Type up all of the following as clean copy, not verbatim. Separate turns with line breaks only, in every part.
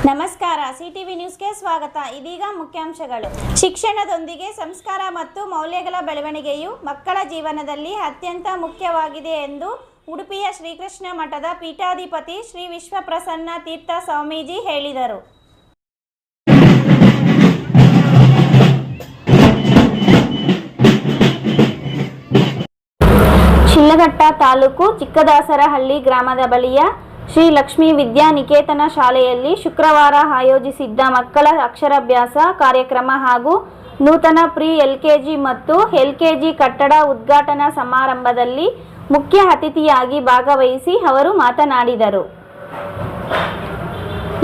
ನಮಸ್ಕಾರ ಸಿಟಿವಿ ನ್ಯೂಸ್ಗೆ ಸ್ವಾಗತ. ಇದೀಗ ಮುಖ್ಯಾಂಶಗಳು. ಶಿಕ್ಷಣದೊಂದಿಗೆ ಸಂಸ್ಕಾರ ಮತ್ತು ಮೌಲ್ಯಗಳ ಬೆಳವಣಿಗೆಯು ಮಕ್ಕಳ ಜೀವನದಲ್ಲಿ ಅತ್ಯಂತ ಮುಖ್ಯವಾಗಿದೆ ಎಂದು ಉಡುಪಿಯ ಶ್ರೀಕೃಷ್ಣ ಮಠದ ಪೀಠಾಧಿಪತಿ ಶ್ರೀ ವಿಶ್ವಪ್ರಸನ್ನ ತೀರ್ಥ ಸ್ವಾಮೀಜಿ ಹೇಳಿದರು. ಶಿಡ್ಲಘಟ್ಟ ತಾಲೂಕು ಚಿಕ್ಕದಾಸರಹಳ್ಳಿ ಗ್ರಾಮದ ಬಳಿಯ ಶ್ರೀ ಲಕ್ಷ್ಮೀ ವಿದ್ಯಾನಿಕೇತನ ಶಾಲೆಯಲ್ಲಿ ಶುಕ್ರವಾರ ಆಯೋಜಿಸಿದ್ದ ಮಕ್ಕಳ ಅಕ್ಷರಾಭ್ಯಾಸ ಕಾರ್ಯಕ್ರಮ ಹಾಗೂ ನೂತನ ಪ್ರಿ ಎಲ್ಕೆಜಿ ಮತ್ತು ಎಲ್ಕೆಜಿ ಕಟ್ಟಡ ಉದ್ಘಾಟನಾ ಸಮಾರಂಭದಲ್ಲಿ ಮುಖ್ಯ ಅತಿಥಿಯಾಗಿ ಭಾಗವಹಿಸಿ ಅವರು ಮಾತನಾಡಿದರು.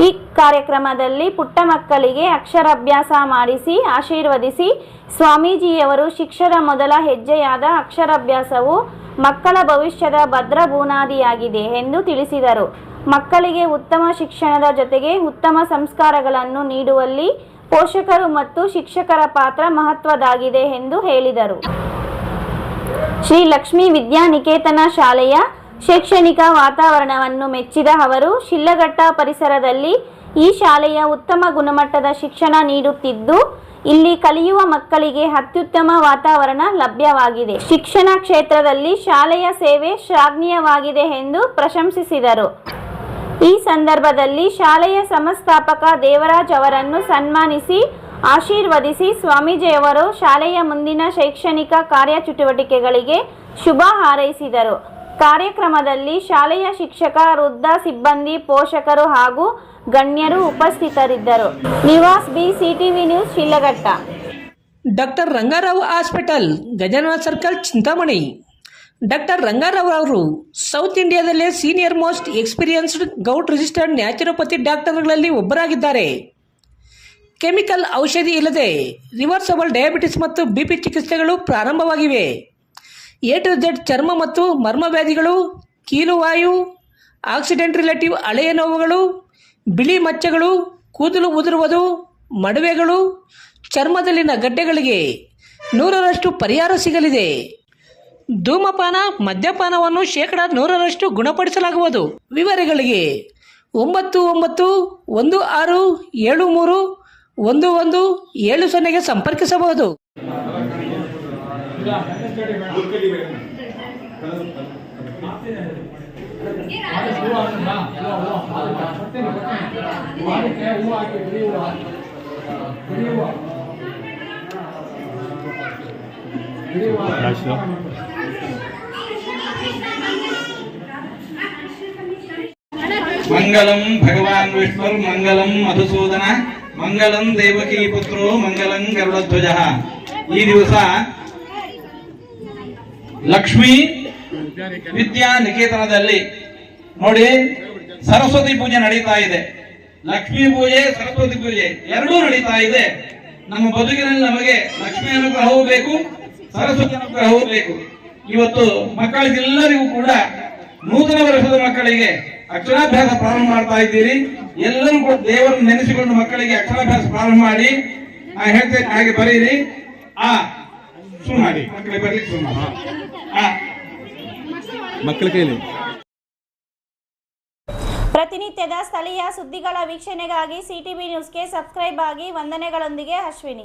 ಈ ಕಾರ್ಯಕ್ರಮದಲ್ಲಿ ಪುಟ್ಟ ಮಕ್ಕಳಿಗೆ ಅಕ್ಷರಾಭ್ಯಾಸ ಮಾಡಿಸಿ ಆಶೀರ್ವದಿಸಿ ಸ್ವಾಮೀಜಿಯವರು ಶಿಕ್ಷಣ ಮೊದಲ ಹೆಜ್ಜೆಯಾದ ಅಕ್ಷರಾಭ್ಯಾಸವು ಮಕ್ಕಳ ಭವಿಷ್ಯದ ಭದ್ರ ಬುನಾದಿಯಾಗಿದೆ ಎಂದು ತಿಳಿಸಿದರು. ಮಕ್ಕಳಿಗೆ ಉತ್ತಮ ಶಿಕ್ಷಣದ ಜೊತೆಗೆ ಉತ್ತಮ ಸಂಸ್ಕಾರಗಳನ್ನು ನೀಡುವಲ್ಲಿ ಪೋಷಕರು ಮತ್ತು ಶಿಕ್ಷಕರ ಪಾತ್ರ ಮಹತ್ವದಾಗಿದೆ ಎಂದು ಹೇಳಿದರು. ಶ್ರೀ ಲಕ್ಷ್ಮೀ ವಿದ್ಯಾನಿಕೇತನ ಶಾಲೆಯ ಶೈಕ್ಷಣಿಕ ವಾತಾವರಣವನ್ನು ಮೆಚ್ಚಿದ ಅವರು ಶಿಡ್ಲಘಟ್ಟ ಪರಿಸರದಲ್ಲಿ ಈ ಶಾಲೆಯ ಉತ್ತಮ ಗುಣಮಟ್ಟದ ಶಿಕ್ಷಣ ನೀಡುತ್ತಿದ್ದು ಇಲ್ಲಿ ಕಲಿಯುವ ಮಕ್ಕಳಿಗೆ ಅತ್ಯುತ್ತಮ ವಾತಾವರಣ ಲಭ್ಯವಾಗಿದೆ. ಶಿಕ್ಷಣ ಕ್ಷೇತ್ರದಲ್ಲಿ ಶಾಲೆಯ ಸೇವೆ ಶ್ಲಾಘನೀಯವಾಗಿದೆ ಎಂದು ಪ್ರಶಂಸಿಸಿದರು. ಈ ಸಂದರ್ಭದಲ್ಲಿ ಶಾಲೆಯ ಸಂಸ್ಥಾಪಕ ದೇವರಾಜ್ ಅವರನ್ನು ಸನ್ಮಾನಿಸಿ ಆಶೀರ್ವದಿಸಿ ಸ್ವಾಮೀಜಿಯವರು ಶಾಲೆಯ ಮುಂದಿನ ಶೈಕ್ಷಣಿಕ ಕಾರ್ಯಚಟುವಟಿಕೆಗಳಿಗೆ ಶುಭ ಹಾರೈಸಿದರು. ಕಾರ್ಯಕ್ರಮದಲ್ಲಿ ಶಾಲೆಯ ಶಿಕ್ಷಕ, ವೃದ್ಧ ಸಿಬ್ಬಂದಿ, ಪೋಷಕರು ಹಾಗೂ ಗಣ್ಯರು ಉಪಸ್ಥಿತರಿದ್ದರು. Nivas B, CTV news, Shidlaghatta.
Doctor Rangarao hospital, Gajanana circle, Chintamani. Doctor Rangarao ಅವರು ಸೌತ್ ಇಂಡಿಯಾದಲ್ಲೇ ಸೀನಿಯರ್ ಮೋಸ್ಟ್ ಎಕ್ಸ್ಪೀರಿಯನ್ಸ್ಡ್ ಗೌಟ್ ರಿಜಿಸ್ಟರ್ಡ್ ನ್ಯಾಚುರೋಪತಿ ಡಾಕ್ಟರ್ಗಳಲ್ಲಿ ಒಬ್ಬರಾಗಿದ್ದಾರೆ. ಕೆಮಿಕಲ್ ಔಷಧಿ ಇಲ್ಲದೆ ರಿವರ್ಸಬಲ್ ಡಯಾಬಿಟಿಸ್ ಮತ್ತು ಬಿಪಿ ಚಿಕಿತ್ಸೆಗಳು ಪ್ರಾರಂಭವಾಗಿವೆ. ಎ ಟು ಝೆಡ್ ಚರ್ಮ ಮತ್ತು ಮರ್ಮ ವ್ಯಾಧಿಗಳು, ಕೀಲುವಾಯು, ಆಕ್ಸಿಡೆಂಟ್ ರಿಲೇಟಿವ್ ಹಳೆಯ ನೋವುಗಳು, ಬಿಳಿ ಮಚ್ಚಗಳು, ಕೂದಲು ಉದುರುವುದು, ಮಡುವೆಗಳು, ಚರ್ಮದಲ್ಲಿನ ಗಡ್ಡೆಗಳಿಗೆ 100% ಪರಿಹಾರ ಸಿಗಲಿದೆ. ಧೂಮಪಾನ, ಮದ್ಯಪಾನವನ್ನು 100% ಗುಣಪಡಿಸಲಾಗುವುದು. ವಿವರಗಳಿಗೆ 9916731170 ಸಂಪರ್ಕಿಸಬಹುದು.
ಮಂಗಲಂ ಭಗವಾನ್ ವಿಷ್ಣುರ್ ಮಂಗಲಂ ಮಧುಸೂದನ ಮಂಗಲಂ ದೇವಕೀ ಪುತ್ರೋ ಮಂಗಲಂ ಗರುಡಧ್ವಜ. ಈ ದಿವಸ ಲಕ್ಷ್ಮೀ ವಿದ್ಯಾನಿಕೇತನದಲ್ಲಿ ನೋಡಿ ಸರಸ್ವತಿ ಪೂಜೆ ನಡೀತಾ ಇದೆ. ಲಕ್ಷ್ಮೀ ಪೂಜೆ, ಸರಸ್ವತಿ ಪೂಜೆ ಎರಡೂ ನಡೀತಾ ಇದೆ. ನಮ್ಮ ಬದುಕಿನಲ್ಲಿ ನಮಗೆ ಲಕ್ಷ್ಮೀ ಅನುಗ್ರಹವೂ ಬೇಕು, ಸರಸ್ವತಿ ಅನುಗ್ರಹವೂ ಬೇಕು. ಇವತ್ತು ಮಕ್ಕಳಿಗೆಲ್ಲರಿಗೂ ಕೂಡ ನೂತನ ವರ್ಷದ ಮಕ್ಕಳಿಗೆ ಅಕ್ಷರಾಭ್ಯಾಸ ಪ್ರಾರಂಭ ಮಾಡ್ತಾ ಇದ್ದೀರಿ. ಎಲ್ಲರೂ ಕೂಡ ದೇವರನ್ನು ನೆನೆಸಿಕೊಂಡು ಮಕ್ಕಳಿಗೆ ಅಕ್ಷರಾಭ್ಯಾಸ ಪ್ರಾರಂಭ ಮಾಡಿ ಹೇಳ್ತೇನೆ, ಹಾಗೆ ಬರೀರಿ. ಸುಮ್ಮನೆ ಮಕ್ಕಳಿಗೆ ಬರ್ಲಿಕ್ಕೆ ಸುಮ್ಮನೆ
ಮಕ್ಕಳ ಕೈಲಿ.
ಪ್ರತಿನಿತ್ಯದ ಸ್ಥಳೀಯ ಸುದ್ದಿಗಳ ವೀಕ್ಷಣೆಗಾಗಿ ಸಿಟಿವಿ ನ್ಯೂಸ್ಗೆ ಸಬ್ಸ್ಕ್ರೈಬ್ ಆಗಿ. ವಂದನೆಗಳೊಂದಿಗೆ ಅಶ್ವಿನಿ.